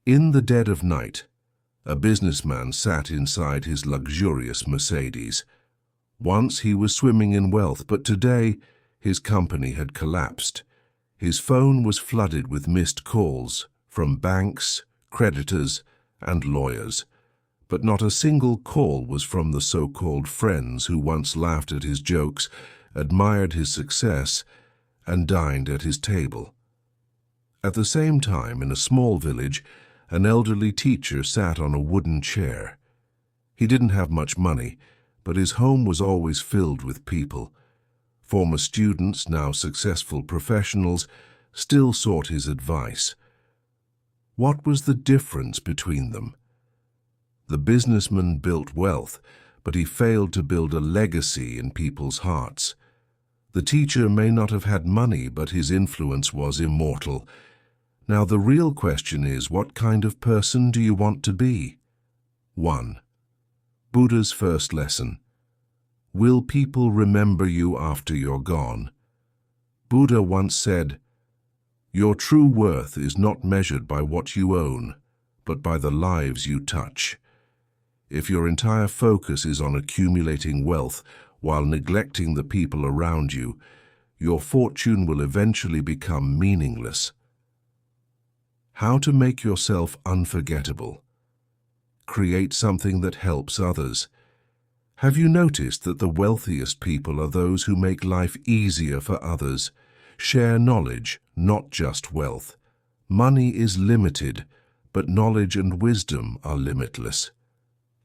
In the dead of night, a businessman sat inside his luxurious Mercedes. Once he was swimming in wealth, but today his company had collapsed. His phone was flooded with missed calls from banks, creditors, and lawyers. But not a single call was from the so-called friends who once laughed at his jokes, admired his success, and dined at his table. At the same time, in a small village, an elderly teacher sat on a wooden chair. He didn't have much money, but his home was always filled with people. Former students, now successful professionals, still sought his advice. What was the difference between them? The businessman built wealth, but he failed to build a legacy in people's hearts. The teacher may not have had money, but his influence was immortal. Now the real question is, what kind of person do you want to be? 1. Buddha's first lesson. Will people remember you after you're gone? Buddha once said, "Your true worth is not measured by what you own, but by the lives you touch." If your entire focus is on accumulating wealth while neglecting the people around you, your fortune will eventually become meaningless. How to make yourself unforgettable. Create something that helps others. Have you noticed that the wealthiest people are those who make life easier for others? Share knowledge, not just wealth. Money is limited, but knowledge and wisdom are limitless.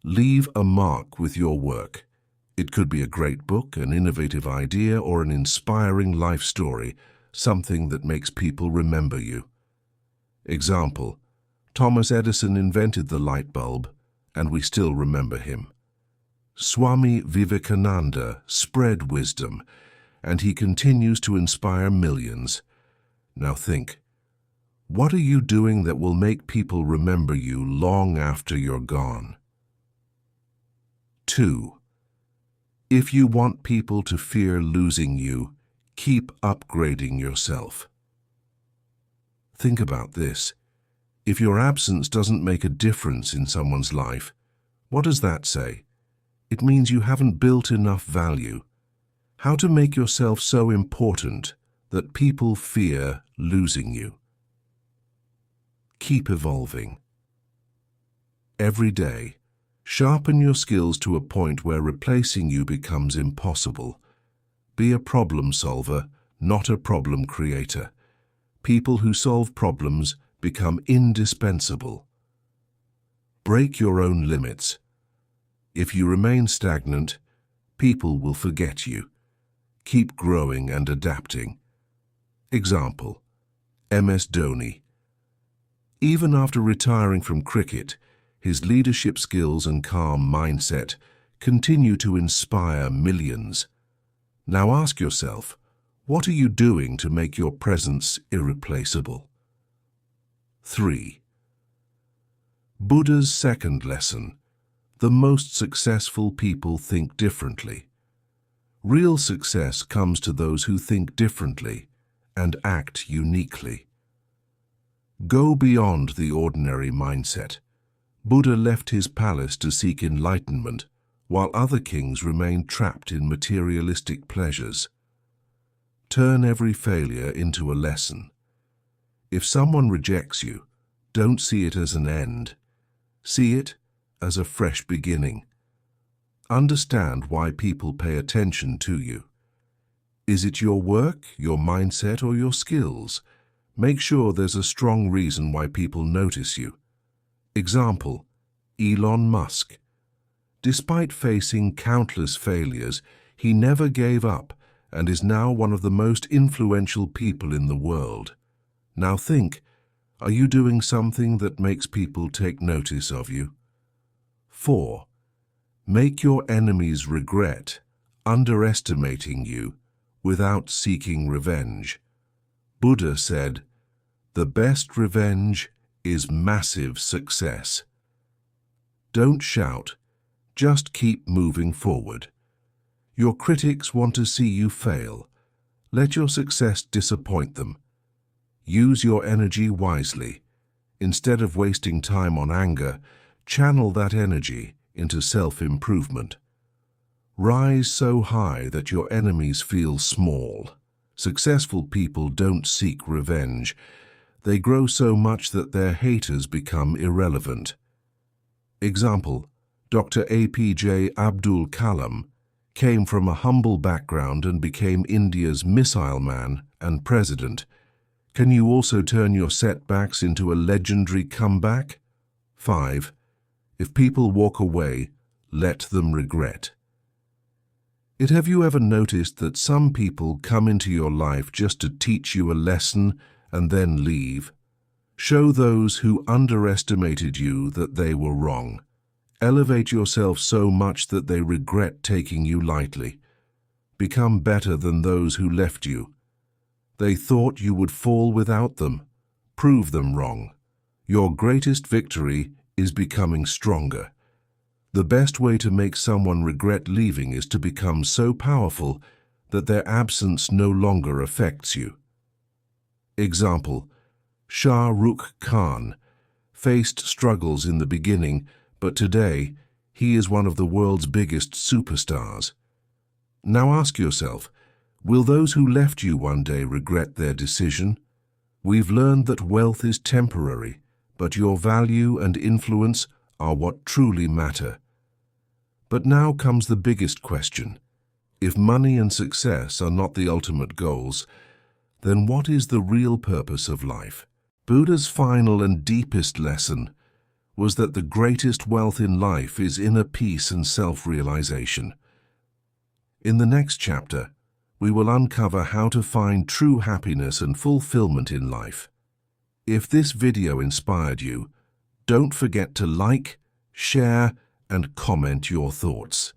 Leave a mark with your work. It could be a great book, an innovative idea, or an inspiring life story, something that makes people remember you. Example: Thomas Edison invented the light bulb, and we still remember him. Swami Vivekananda spread wisdom, and he continues to inspire millions. Now think, what are you doing that will make people remember you long after you're gone? 2. If you want people to fear losing you, keep upgrading yourself. Think about this. If your absence doesn't make a difference in someone's life, what does that say? It means you haven't built enough value. How to make yourself so important that people fear losing you. Keep evolving. Every day, sharpen your skills to a point where replacing you becomes impossible. Be a problem solver, not a problem creator. People who solve problems become indispensable. Break your own limits. If you remain stagnant, people will forget you. Keep growing and adapting. Example: MS Dhoni. Even after retiring from cricket, his leadership skills and calm mindset continue to inspire millions. Now ask yourself, what are you doing to make your presence irreplaceable? 3. Buddha's second lesson. The most successful people think differently. Real success comes to those who think differently and act uniquely. Go beyond the ordinary mindset. Buddha left his palace to seek enlightenment, while other kings remained trapped in materialistic pleasures. Turn every failure into a lesson. If someone rejects you, don't see it as an end. See it as a fresh beginning. Understand why people pay attention to you. Is it your work, your mindset, or your skills? Make sure there's a strong reason why people notice you. Example: Elon Musk. Despite facing countless failures, he never gave up and is now one of the most influential people in the world. Now think, are you doing something that makes people take notice of you? 4. Make your enemies regret underestimating you without seeking revenge. Buddha said, "The best revenge is massive success." Don't shout, just keep moving forward. Your critics want to see you fail. Let your success disappoint them. Use your energy wisely. Instead of wasting time on anger, channel that energy into self-improvement. Rise so high that your enemies feel small. Successful people don't seek revenge. They grow so much that their haters become irrelevant. Example: Dr. APJ Abdul Kalam came from a humble background and became India's missile man and president. Can you also turn your setbacks into a legendary comeback? 5. If people walk away, let them regret. Have you ever noticed that some people come into your life just to teach you a lesson and then leave? Show those who underestimated you that they were wrong. Elevate yourself so much that they regret taking you lightly. Become better than those who left you. They thought you would fall without them. Prove them wrong. Your greatest victory is becoming stronger. The best way to make someone regret leaving is to become so powerful that their absence no longer affects you. Example: Shah Rukh Khan faced struggles in the beginning, but today he is one of the world's biggest superstars. Now ask yourself, will those who left you one day regret their decision? We've learned that wealth is temporary, but your value and influence are what truly matter. But now comes the biggest question. If money and success are not the ultimate goals, then what is the real purpose of life? Buddha's final and deepest lesson was that the greatest wealth in life is inner peace and self-realization. In the next chapter, we will uncover how to find true happiness and fulfillment in life. If this video inspired you, don't forget to like, share, and comment your thoughts.